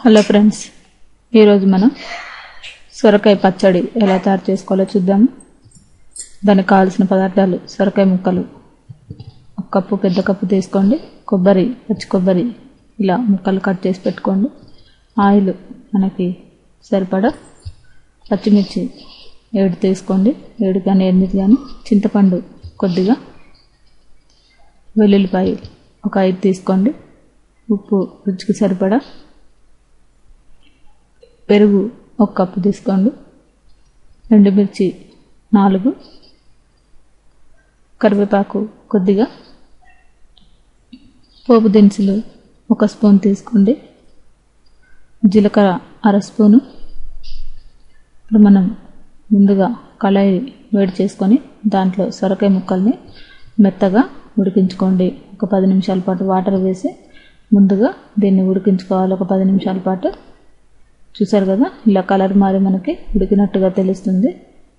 Hello friends, ఈరోజు మనం సొరకాయ పచ్చడి ఎలా తయారు చేసుకోవాలో చూద్దాము. దానికి కావాల్సిన పదార్థాలు: సొరకాయ ముక్కలు 1 కప్పు, పెద్ద కప్పు తీసుకోండి. కొబ్బరి, పచ్చి కొబ్బరి ఇలా ముక్కలు కట్ చేసి పెట్టుకోండి. ఆయిల్ మనకి సరిపడా. పచ్చిమిర్చి 7 తీసుకోండి, 7 కానీ 8 కానీ. చింతపండు కొద్దిగా. వెల్లుల్లిపాయ ఒక 5 తీసుకోండి. ఉప్పు రుచికి సరిపడా. పెరుగు 1 కప్పు తీసుకోండి. ఎండుమిర్చి 4. కరివేపాకు కొద్దిగా. పోపు దినుసులు 1 స్పూన్ తీసుకోండి. జీలకర్ర 1/2 స్పూను. ఇప్పుడు మనం ముందుగా కళాయి వేడి చేసుకొని దాంట్లో సొరకాయ ముక్కల్ని మెత్తగా ఉడికించుకోండి. ఒక 10 నిమిషాల పాటు వాటర్ వేసి ముందుగా దీన్ని ఉడికించుకోవాలి. ఒక 10 నిమిషాల పాటు. చూసారు కదా, ఇలా కలర్ మారి మనకి ఉడికినట్టుగా తెలుస్తుంది.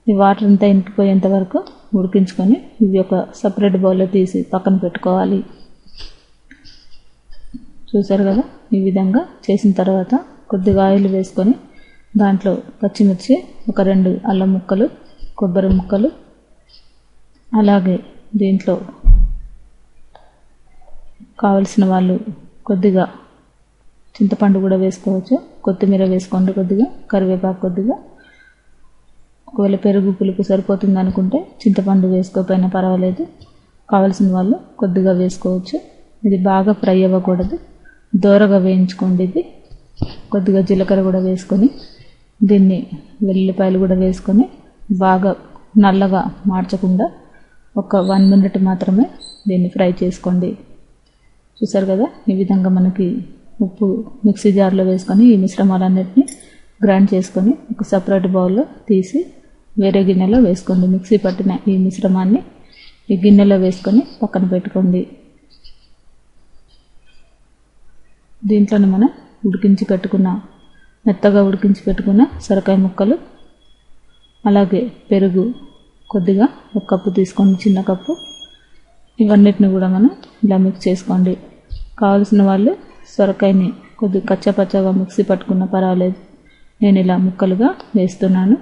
ఈ వాటర్ అంతా ఇంకిపోయేంత వరకు ఉడికించుకొని ఇవి ఒక సపరేట్ బౌల్లో తీసి పక్కన పెట్టుకోవాలి. చూసారు కదా, ఈ విధంగా చేసిన తర్వాత కొద్దిగా ఆయిల్ వేసుకొని దాంట్లో పచ్చిమిర్చి, ఒక 2 అల్లం ముక్కలు, కొబ్బరి ముక్కలు, అలాగే దీంట్లో కావలసిన వాళ్ళు కొద్దిగా చింతపండు కూడా వేసుకోవచ్చు. కొత్తిమీర వేసుకోండి కొద్దిగా. కరివేపాకు కొద్దిగా. ఒకవేళ పెరుగు పులుపు సరిపోతుంది అనుకుంటే చింతపండు వేసుకోకపోయినా పర్వాలేదు. కావలసిన వాళ్ళు కొద్దిగా వేసుకోవచ్చు. ఇది బాగా ఫ్రై అవ్వకూడదు, దోరగా వేయించుకోండి. ఇది కొద్దిగా జీలకర్ర కూడా వేసుకొని దీన్ని, వెల్లుల్లిపాయలు కూడా వేసుకొని బాగా నల్లగా మార్చకుండా ఒక 1 మినిట్ మాత్రమే దీన్ని ఫ్రై చేసుకోండి. చూసారు కదా, ఈ విధంగా మనకి ఉప్పు మిక్సీ జార్లో వేసుకొని ఈ మిశ్రమాలన్నిటిని గ్రైండ్ చేసుకొని ఒక సపరేట్ బౌల్లో తీసి వేరే గిన్నెలో వేసుకోండి. మిక్సీ పట్టిన ఈ మిశ్రమాన్ని ఈ గిన్నెలో వేసుకొని పక్కన పెట్టుకోండి. దీంట్లోనే మనం మెత్తగా ఉడికించి పెట్టుకున్న సొరకాయ ముక్కలు, అలాగే పెరుగు కొద్దిగా 1 కప్పు తీసుకోండి, చిన్న కప్పు. ఇవన్నిటిని కూడా మనం ఇలా మిక్స్ చేసుకోండి. కావలసిన వాళ్ళు సొరకాయని కొద్దిగా కచ్చాపచ్చాగా మిక్సీ పట్టుకున్నా పర్వాలేదు. నేను ఇలా ముక్కలుగా వేస్తున్నాను.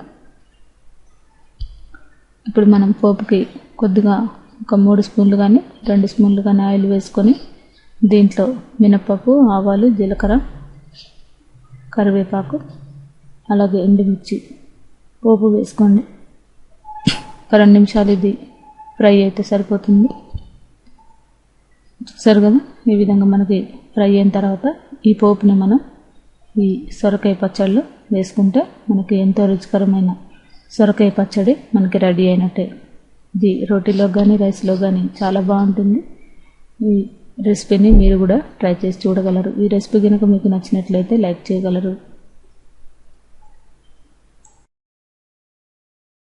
ఇప్పుడు మనం పోపుకి కొద్దిగా ఒక 3 స్పూన్లు కానీ 2 స్పూన్లు కానీ ఆయిల్ వేసుకొని దీంట్లో మినపప్పు, ఆవాలు, జీలకర్ర, కరివేపాకు, అలాగే ఎండుమిర్చి పోపు వేసుకోండి. ఒక 2 నిమిషాలు ఇది ఫ్రై అయితే సరిపోతుంది. చూసారు కదా, ఈ విధంగా మనకి ఫ్రై అయిన తర్వాత ఈ పోపుని మనం ఈ సొరకాయ పచ్చడిలో వేసుకుంటే మనకి ఎంతో రుచికరమైన సొరకాయ పచ్చడి మనకి రెడీ అయినట్టే. ఇది రోటీలో కానీ రైస్లో కానీ చాలా బాగుంటుంది. ఈ రెసిపీని మీరు కూడా ట్రై చేసి చూడగలరు. ఈ రెసిపీ కనుక మీకు నచ్చినట్లయితే లైక్ చేయగలరు.